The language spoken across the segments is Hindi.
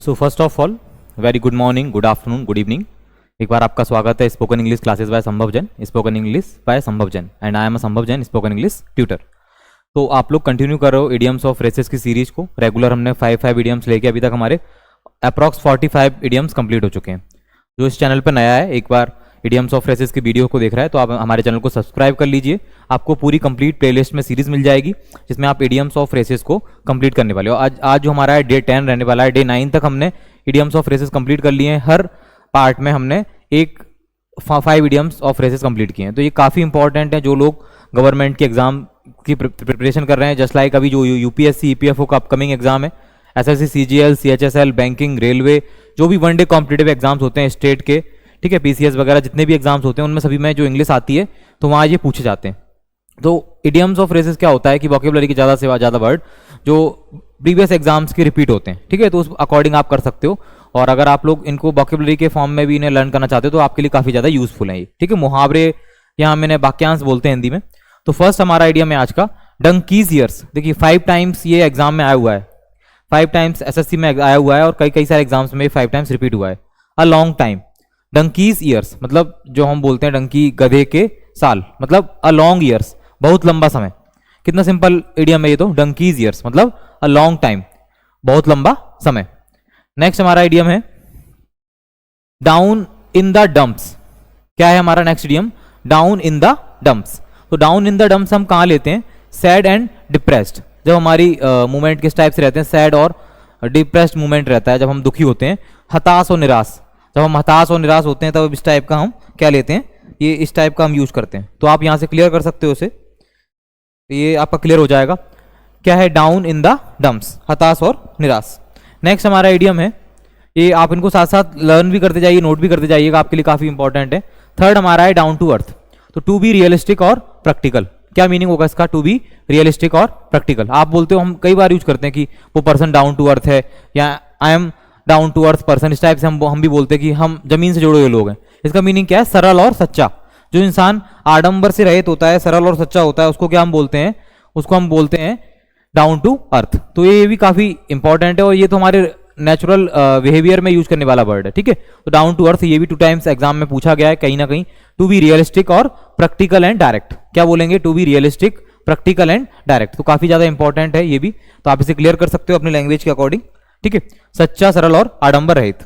So first of all very good morning, good afternoon, good evening. एक बार आपका स्वागत है स्पोकन इंग्लिश क्लासेस बाय संभव जैन, स्पोकन इंग्लिश बाय संभव Jain, and I am a संभव जैन स्पोकन इंग्लिश ट्यूटर। तो आप लोग कंटिन्यू कर रहे हो इडियम्स ऑफ फ्रेजेस की सीरीज को। रेगुलर हमने 5 इडियम्स लेके अभी तक हमारे अप्रॉक्स 45 इडियम्स कंप्लीट हो चुके हैं। जो इस चैनल पर नया है, एक बार इडियम्स ऑफ फ्रेजेस की वीडियो को देख रहा है तो आप हमारे चैनल को सब्सक्राइब कर लीजिए। आपको पूरी कंप्लीट प्लेलिस्ट में सीरीज मिल जाएगी जिसमें आप इडियम्स ऑफ फ्रेजेस को कंप्लीट करने वाले हो। आज जो हमारा है डे 10 रहने वाला है। डे 9 तक हमने इडियम्स ऑफ फ्रेजेस कंप्लीट कर लिए हैं। हर पार्ट में हमने 5 इडियम्स ऑफ फ्रेजेस कंप्लीट किए हैं। तो ये काफ़ी इंपॉर्टेंट है जो लोग गवर्नमेंट के एग्जाम की प्रिपरेशन कर रहे हैं। जस्ट लाइक अभी जो यूपीएससी ईपीएफओ का अपकमिंग एग्जाम है, SSC CGL CHSL banking railway, जो भी वनडे कॉम्पिटिटिव एग्जाम्स होते हैं स्टेट के, ठीक है, पीसीएस वगैरह जितने भी एग्जाम्स होते हैं उनमें सभी में जो इंग्लिश आती है तो वहाँ ये पूछे जाते हैं। तो इडियम्स ऑफ फ्रेजेस क्या होता है कि वोकेबुलरी के ज़्यादा से ज़्यादा वर्ड जो प्रीवियस एग्जाम्स के रिपीट होते हैं, ठीक है, तो उस अकॉर्डिंग आप कर सकते हो। और अगर आप लोग इनको वोकेबुलरी के फॉर्म में भी इन्हें लर्न करना चाहते हो तो आपके लिए काफ़ी ज़्यादा यूजफुल है ये, ठीक है। मुहावरे यहाँ मैंने वाक्यांश बोलते हैं हिंदी में। तो फर्स्ट हमारा आइडिया में आज का डंकीज ईयर्स। देखिए 5 टाइम्स ये एग्जाम में आया हुआ है, 5 टाइम्स एसएससी में आया हुआ है और कई सारे एग्जाम्स में 5 टाइम्स रिपीट हुआ है। A long time, donkeys years मतलब जो हम बोलते हैं डंकी गधे के साल, मतलब अ लॉन्ग ईयर्स बहुत लंबा समय। कितना सिंपल इडियम है ये तो, डंकीज ईयर्स मतलब अ लॉन्ग टाइम बहुत लंबा समय। नेक्स्ट हमारा इडियम है डाउन इन द डंप्स। क्या है हमारा next idiom? Down in the dumps. तो डाउन इन द डंप्स हम कहाँ लेते हैं? Sad and depressed. जब हमारी मूवमेंट किस टाइप से रहते हैं? सैड और डिप्रेस्ड मूवमेंट रहता है जब हम दुखी होते हैं। हताश और निराश, जब हम हताश और निराश होते हैं तब इस टाइप का हम क्या लेते हैं? ये इस टाइप का हम यूज करते हैं। तो आप यहाँ से क्लियर कर सकते हो इसे, तो ये आपका क्लियर हो जाएगा। क्या है? डाउन इन द डंप्स, हताश और निराश। नेक्स्ट हमारा इडियम है, ये आप इनको साथ साथ लर्न भी करते जाइए, नोट भी करते जाइएगा, आपके लिए काफी इंपॉर्टेंट है। थर्ड हमारा है डाउन टू अर्थ। तो टू बी रियलिस्टिक और प्रैक्टिकल। क्या मीनिंग होगा इसका? टू बी रियलिस्टिक और प्रैक्टिकल। आप बोलते हो, हम कई बार यूज करते हैं कि वो पर्सन डाउन टू अर्थ है या I am down to earth person, इस टाइप से हम भी बोलते हैं कि हम जमीन से जुड़े हुए लोग हैं। इसका मीनिंग क्या है? सरल और सच्चा। जो इंसान आडंबर से रहित होता है, सरल और सच्चा होता है, उसको क्या हम बोलते हैं? उसको हम बोलते हैं डाउन टू अर्थ। तो ये भी काफी इंपॉर्टेंट है और ये तो हमारे नेचुरल बिहेवियर में यूज करने वाला वर्ड है, ठीक है। तो डाउन टू अर्थ ये भी 2 टाइम्स एग्जाम में पूछा गया है कहीं ना कहीं। टू बी रियलिस्टिक और प्रैक्टिकल एंड डायरेक्ट। क्या बोलेंगे? To be realistic, practical and direct. तो काफी ज्यादा इंपॉर्टेंट है ये भी, तो आप इसे क्लियर कर सकते हो अपनी लैंग्वेज के अकॉर्डिंग, ठीक है। सच्चा, सरल और आडंबर रहित।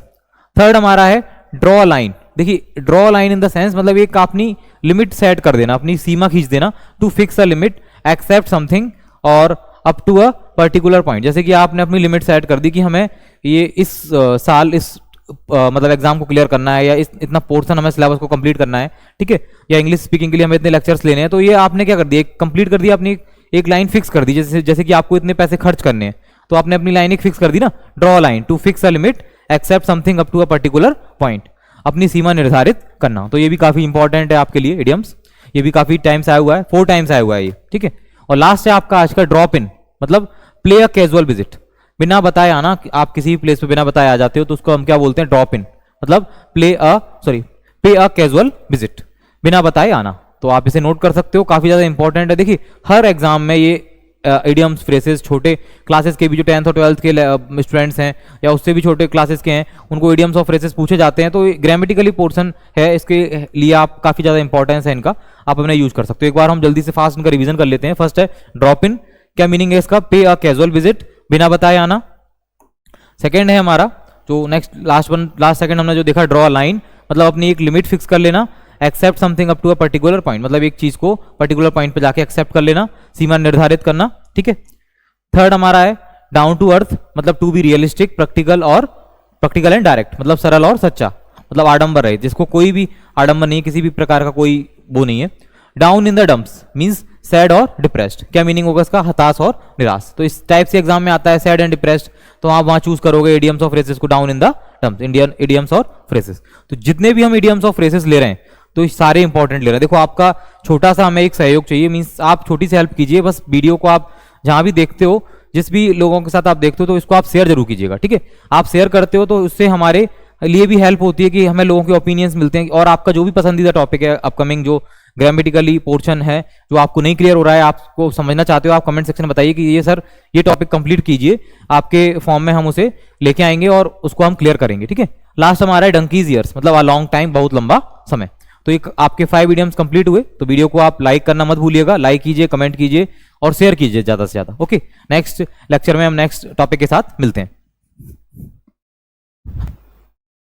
थर्ड हमारा है ड्रॉ लाइन। देखिए draw line in the sense मतलब एक अपनी लिमिट सेट कर देना, अपनी सीमा खींच देना। To fix a limit, accept something और up to a particular point. जैसे कि आपने अपनी लिमिट सेट कर दी कि हमें ये इस साल इस मतलब एग्जाम को क्लियर करना है या इतना पोर्शन हमें सिलेबस को कंप्लीट करना है, ठीक है, या इंग्लिश स्पीकिंग के लिए हमें इतने लेक्चर्स लेने हैं। तो ये आपने क्या कर दिया? कंप्लीट कर दिया, अपनी एक लाइन फिक्स कर दी। जैसे कि आपको इतने पैसे खर्च करने हैं तो आपने अपनी लाइन एक फिक्स कर दी ना, draw line. To fix a limit, accept something up to a particular point, अपनी सीमा निर्धारित करना। तो ये भी काफी इंपॉर्टेंट है आपके लिए इडियम्स। ये भी काफी टाइम्स आया हुआ है, 4 टाइम्स आया हुआ है ये, ठीक है। और लास्ट है आपका आज का ड्रॉप इन, मतलब प्ले अ कैजुअल विजिट। बिना बताए आना, आप किसी भी प्लेस पे बिना बताए आ जाते हो तो उसको हम क्या बोलते हैं? ड्रॉप इन, मतलब पे अ कैजुअल विजिट, बिना बताए आना। तो आप इसे नोट कर सकते हो, काफी ज्यादा इंपॉर्टेंट है। देखिए हर एग्जाम में ये इडियम्स फ्रेसेस, छोटे क्लासेस के भी जो 10th और 12th के स्टूडेंट्स हैं या उससे भी छोटे क्लासेस के हैं, उनको इडियम्स ऑफ फ्रेसेस पूछे जाते हैं। तो ग्रामेटिकली पोर्शन है, इसके लिए आप काफी ज्यादा इंपॉर्टेंस है इनका, आप अपने यूज कर सकते हो। एक बार हम जल्दी से फास्ट इनका रिवीजन कर लेते हैं। फर्स्ट है ड्रॉप इन। क्या मीनिंग है इसका? पे अ कैजुअल विजिट, बिना बताए आना। सेकेंड है हमारा जो लास्ट सेकंड हमने जो देखा, ड्रॉ लाइन, मतलब अपनी एक लिमिट फिक्स कर लेना। Accept something up to a particular point, मतलब एक चीज को पर्टिकुलर पॉइंट पे जाके एक्सेप्ट कर लेना, सीमा निर्धारित करना, ठीक है। थर्ड हमारा है डाउन टू अर्थ, मतलब to be realistic, practical and direct, मतलब सरल और सच्चा, मतलब आडंबर रहित, जिसको कोई भी आडंबर नहीं, किसी भी प्रकार का कोई वो नहीं है। Down in the dumps means sad और डिप्रेस्ड। क्या मीनिंग होगा इसका? हताश और निराश। तो इस टाइप से एग्जाम में आता है सैड एंड डिप्रेस्ड, तो आप वहां चूज करोगे इडियम्स ऑफ फ्रेजेस को, down in the dumps, Indian idioms और फ्रेजेस। तो जितने भी हम इडियम्स ऑफ फ्रेजेस ले रहे हैं तो सारे इंपॉर्टेंट ले रहे हैं। देखो आपका छोटा सा हमें एक सहयोग चाहिए, मींस आप छोटी सी हेल्प कीजिए। बस वीडियो को आप जहां भी देखते हो, जिस भी लोगों के साथ आप देखते हो, तो इसको आप शेयर जरूर कीजिएगा, ठीक है। आप शेयर करते हो तो उससे हमारे लिए भी हेल्प होती है कि हमें लोगों के ओपिनियंस मिलते हैं और आपका जो भी पसंदीदा टॉपिक है अपकमिंग जो ग्रामेटिकली पोर्शन है जो आपको नहीं क्लियर हो रहा है, आपको समझना चाहते हो, आप कमेंट सेक्शन में बताइए कि ये सर ये टॉपिक कंप्लीट कीजिए, आपके फॉर्म में हम उसे लेके आएंगे और उसको हम क्लियर करेंगे। ठीक है, लास्ट हमारा है डंकीज ईयर्स, मतलब अ लॉन्ग टाइम, बहुत लंबा समय। तो एक आपके 5 वीडियोस कंप्लीट हुए, तो वीडियो को आप लाइक करना मत भूलिएगा, लाइक कीजिए, कमेंट कीजिए और शेयर कीजिए ज़्यादा से ज़्यादा। ओके, नेक्स्ट लेक्चर में हम नेक्स्ट टॉपिक के साथ मिलते हैं।